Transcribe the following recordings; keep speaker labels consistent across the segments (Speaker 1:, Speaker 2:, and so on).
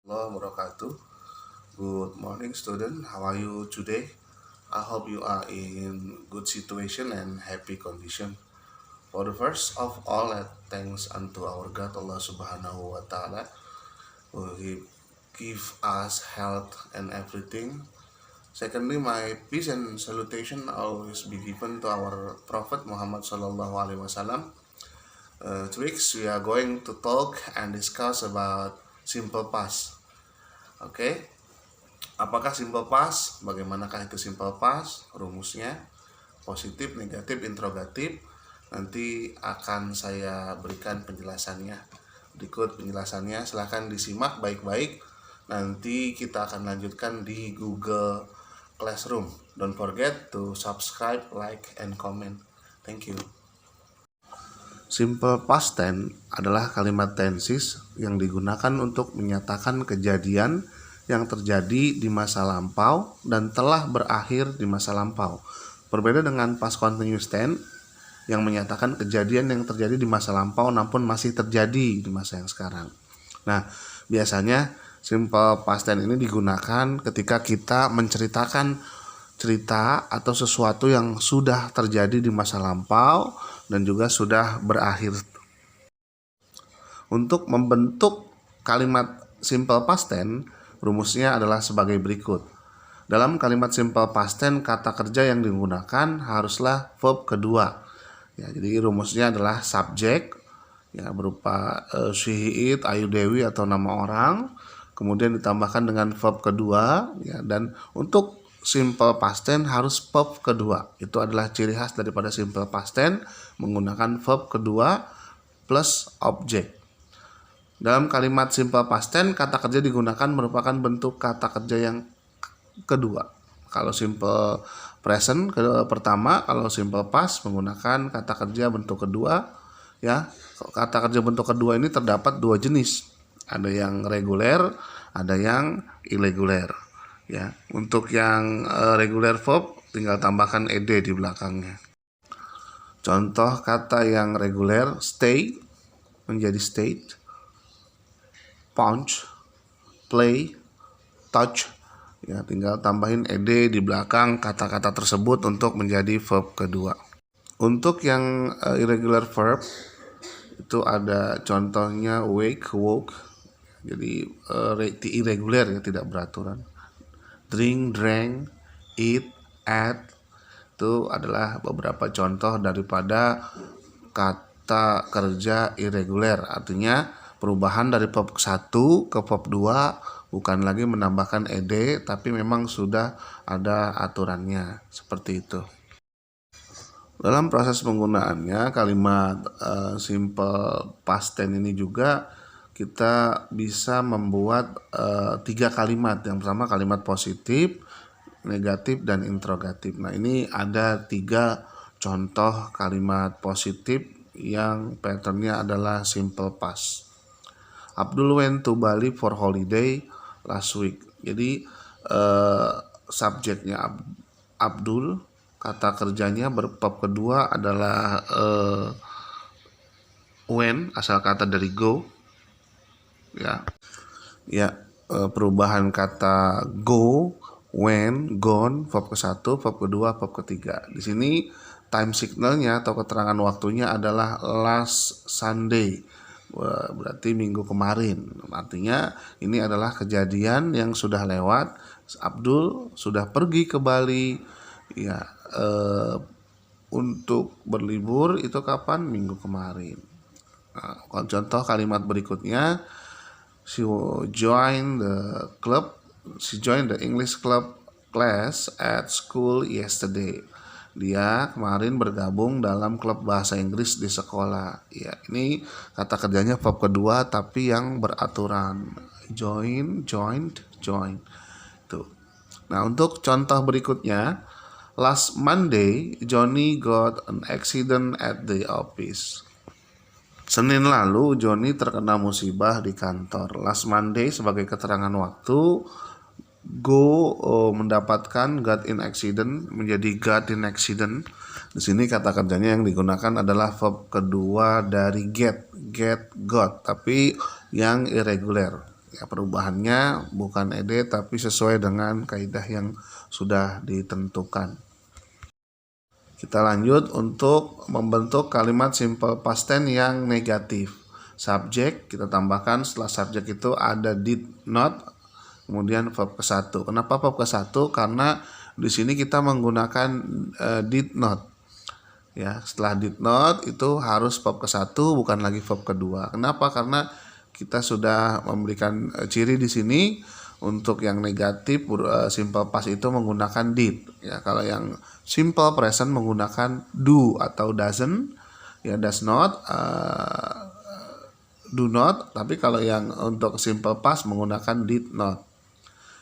Speaker 1: Wabarakatuh. Good morning, student. How are you today? I hope you are in good situation and happy condition. For the first of all, thanks unto our God Allah Subhanahu wa Ta'ala who give us health and everything. Secondly, my peace and salutation always be given to our Prophet Muhammad Sallallahu Alaihi Wasallam. Today we are going to talk and discuss about simple past. Oke, apakah simple past? Bagaimanakah itu simple past? Rumusnya positif, negatif, interrogatif. Nanti akan saya berikan penjelasannya. Berikut penjelasannya, silahkan disimak baik-baik. Nanti kita akan lanjutkan di Google Classroom. Don't forget to subscribe, like, and comment. Thank you. Simple past tense adalah kalimat tenses yang digunakan untuk menyatakan kejadian yang terjadi di masa lampau dan telah berakhir di masa lampau. Berbeda dengan past continuous tense yang menyatakan kejadian yang terjadi di masa lampau namun masih terjadi di masa yang sekarang. Nah, biasanya simple past tense ini digunakan ketika kita menceritakan cerita atau sesuatu yang sudah terjadi di masa lampau dan juga sudah berakhir. Untuk membentuk kalimat simple past tense, rumusnya adalah sebagai berikut. Dalam kalimat simple past tense, kata kerja yang digunakan haruslah verb kedua. Ya, jadi rumusnya adalah subjek, ya, berupa she, he, it, ayu, dewi atau nama orang. Kemudian ditambahkan dengan verb kedua, ya, dan untuk simple past tense harus verb kedua. Itu adalah ciri khas daripada simple past tense, menggunakan verb kedua plus objek. Dalam kalimat simple past tense, kata kerja digunakan merupakan bentuk kata kerja yang kedua. Kalau simple present pertama, kalau simple past menggunakan kata kerja bentuk kedua, ya. Kata kerja bentuk kedua ini terdapat dua jenis. Ada yang reguler, ada yang irregular. Ya, untuk yang regular verb tinggal tambahkan ed di belakangnya. Contoh kata yang reguler, stay menjadi stayed, punch, play, touch. Ya, tinggal tambahin ed di belakang kata-kata tersebut untuk menjadi verb kedua. Untuk yang irregular verb itu ada contohnya wake, woke. Jadi irregular, ya, tidak beraturan. Drink, drank, eat, ate, itu adalah beberapa contoh daripada kata kerja irregular. Artinya perubahan dari verb 1 ke verb 2 bukan lagi menambahkan ed, tapi memang sudah ada aturannya, seperti itu. Dalam proses penggunaannya, kalimat simple past tense ini juga kita bisa membuat 3 kalimat. Yang pertama kalimat positif, negatif, dan interrogatif. Nah, ini ada 3 contoh kalimat positif yang patternnya adalah simple past. Abdul went to Bali for holiday last week. Jadi subjeknya Abdul, kata kerjanya verb kedua adalah went, asal kata dari go. Ya, perubahan kata go, when, gone, verb ke-1, verb kedua, verb ketiga. Di sini time signalnya atau keterangan waktunya adalah last Sunday, berarti minggu kemarin. Artinya ini adalah kejadian yang sudah lewat. Abdul sudah pergi ke Bali, ya, untuk berlibur itu kapan? Minggu kemarin. Nah, contoh kalimat berikutnya, she joined the English club class at school yesterday. Dia kemarin bergabung dalam klub bahasa Inggris di sekolah. Ya, ini kata kerjanya verb kedua tapi yang beraturan. Join, joined, join. Tuh. Nah, untuk contoh berikutnya, last Monday Johnny got an accident at the office. Senin lalu Johnny terkena musibah di kantor. Last Monday sebagai keterangan waktu, go mendapatkan got in accident menjadi got in accident. Di sini kata kerjanya yang digunakan adalah verb kedua dari get, got, tapi yang irregular. Ya, perubahannya bukan ed tapi sesuai dengan kaidah yang sudah ditentukan. Kita lanjut untuk membentuk kalimat simple past tense yang negatif. Subjek kita tambahkan, setelah subjek itu ada did not, kemudian verb ke-1. Kenapa verb ke-1? Karena di sini kita menggunakan did not. Ya, setelah did not itu harus verb ke-1 bukan lagi verb kedua. Kenapa? Karena kita sudah memberikan ciri di sini untuk yang negatif simple past itu menggunakan did. Ya, kalau yang simple present menggunakan do atau doesn't, ya does not, do not. Tapi kalau yang untuk simple past menggunakan did not.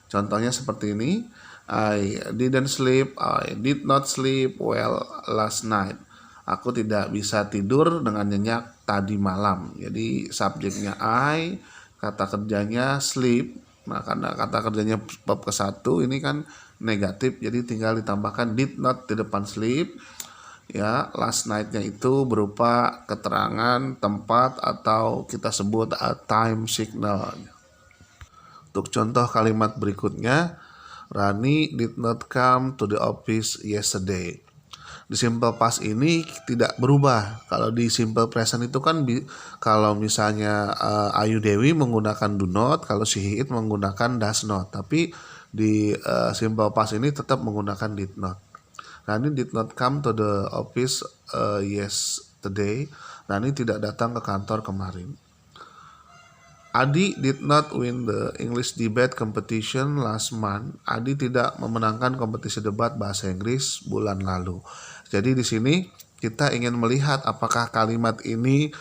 Speaker 1: Contohnya seperti ini. I didn't sleep, I did not sleep well last night. Aku tidak bisa tidur dengan nyenyak tadi malam. Jadi subjeknya I, kata kerjanya sleep. Nah, karena kata kerjanya bab ke-1 ini kan negatif, jadi tinggal ditambahkan did not di depan sleep. Ya, last night-nya itu berupa keterangan tempat atau kita sebut a time signal. Untuk contoh kalimat berikutnya, Rani did not come to the office yesterday. Di simple past ini tidak berubah. Kalau di simple present itu kan kalau misalnya Ayu Dewi menggunakan do not, kalau si Hiit menggunakan does not. Tapi di simple past ini tetap menggunakan did not. Rani did not come to the office yesterday. Rani tidak datang ke kantor kemarin. Adi did not win the English debate competition last month. Adi tidak memenangkan kompetisi debat bahasa Inggris bulan lalu. Jadi di sini kita ingin melihat apakah kalimat ini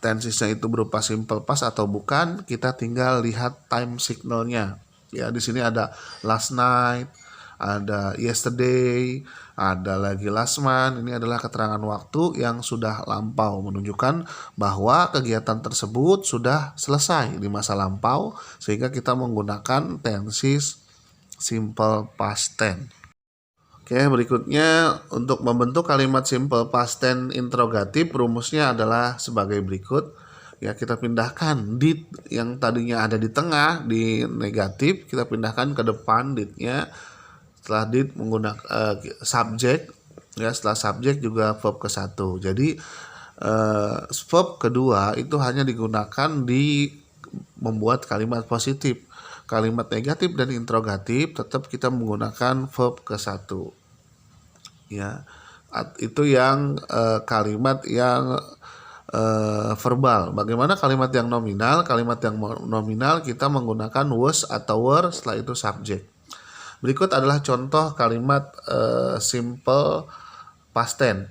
Speaker 1: tensesnya itu berupa simple past atau bukan. Kita tinggal lihat time signalnya. Ya, di sini ada last night, ada yesterday, ada lagi last month. Ini adalah keterangan waktu yang sudah lampau, menunjukkan bahwa kegiatan tersebut sudah selesai di masa lampau, sehingga kita menggunakan tenses simple past tense. Oke, berikutnya untuk membentuk kalimat simple past tense interrogatif, rumusnya adalah sebagai berikut. Ya, kita pindahkan did yang tadinya ada di tengah di negatif, kita pindahkan ke depan didnya. Setelah did menggunakan subjek, ya setelah subjek juga verb ke-1. Jadi verb kedua itu hanya digunakan di membuat kalimat positif. Kalimat negatif dan interrogatif tetap kita menggunakan verb ke-1. Ya, itu yang kalimat yang verbal. Bagaimana kalimat yang nominal? Kalimat yang nominal kita menggunakan was atau were, setelah itu subjek. Berikut adalah contoh kalimat simple past tense.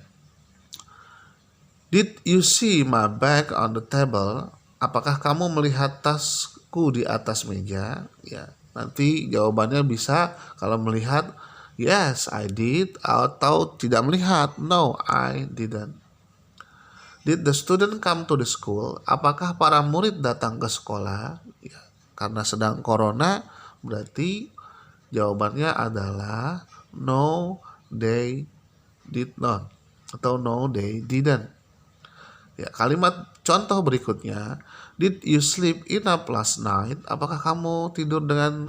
Speaker 1: Did you see my bag on the table? Apakah kamu melihat tasku di atas meja? Ya, nanti jawabannya bisa kalau melihat yes, I did, atau tidak melihat no, I didn't. Did the student come to the school? Apakah para murid datang ke sekolah? Ya, karena sedang corona, berarti jawabannya adalah no, they did not, atau no, they didn't. Ya, kalimat contoh berikutnya, did you sleep enough last night? Apakah kamu tidur dengan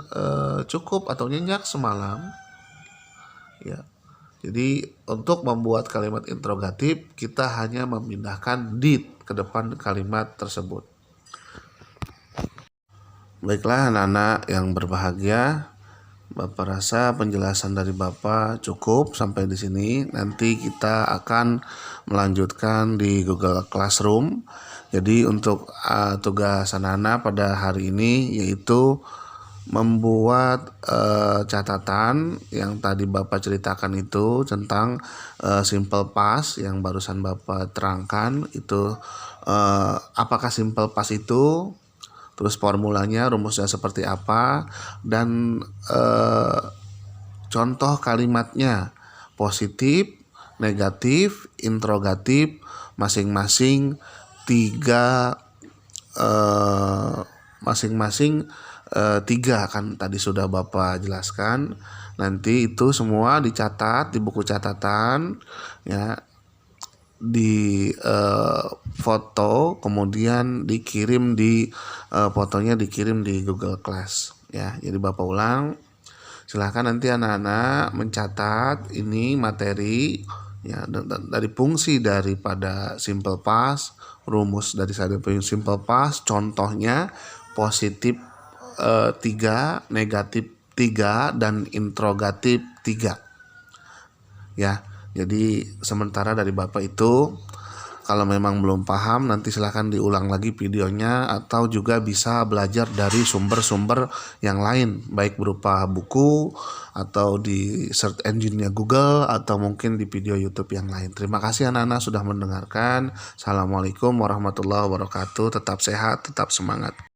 Speaker 1: cukup atau nyenyak semalam? Ya, jadi untuk membuat kalimat interrogatif kita hanya memindahkan did ke depan kalimat tersebut. Baiklah anak-anak yang berbahagia, Bapak rasa penjelasan dari Bapak cukup sampai di sini. Nanti kita akan melanjutkan di Google Classroom. Jadi untuk tugas anak-anak pada hari ini yaitu membuat catatan yang tadi Bapak ceritakan itu tentang simple past yang barusan Bapak terangkan itu, apakah simple past itu, terus formulanya, rumusnya seperti apa, dan contoh kalimatnya positif, negatif, interrogatif, masing-masing tiga kan tadi sudah Bapak jelaskan. Nanti itu semua dicatat di buku catatan ya. foto, kemudian dikirim fotonya dikirim di Google Class ya. Jadi Bapak ulang, silahkan nanti anak-anak mencatat ini materi ya, dari fungsi daripada simple past, rumus dari simple past, contohnya positif 3, negatif 3, dan interrogatif 3 ya. Jadi sementara dari Bapak itu, kalau memang belum paham nanti silahkan diulang lagi videonya, atau juga bisa belajar dari sumber-sumber yang lain, baik berupa buku atau di search engine-nya Google, atau mungkin di video YouTube yang lain. Terima kasih anak-anak sudah mendengarkan. Assalamualaikum warahmatullahi wabarakatuh. Tetap sehat, tetap semangat.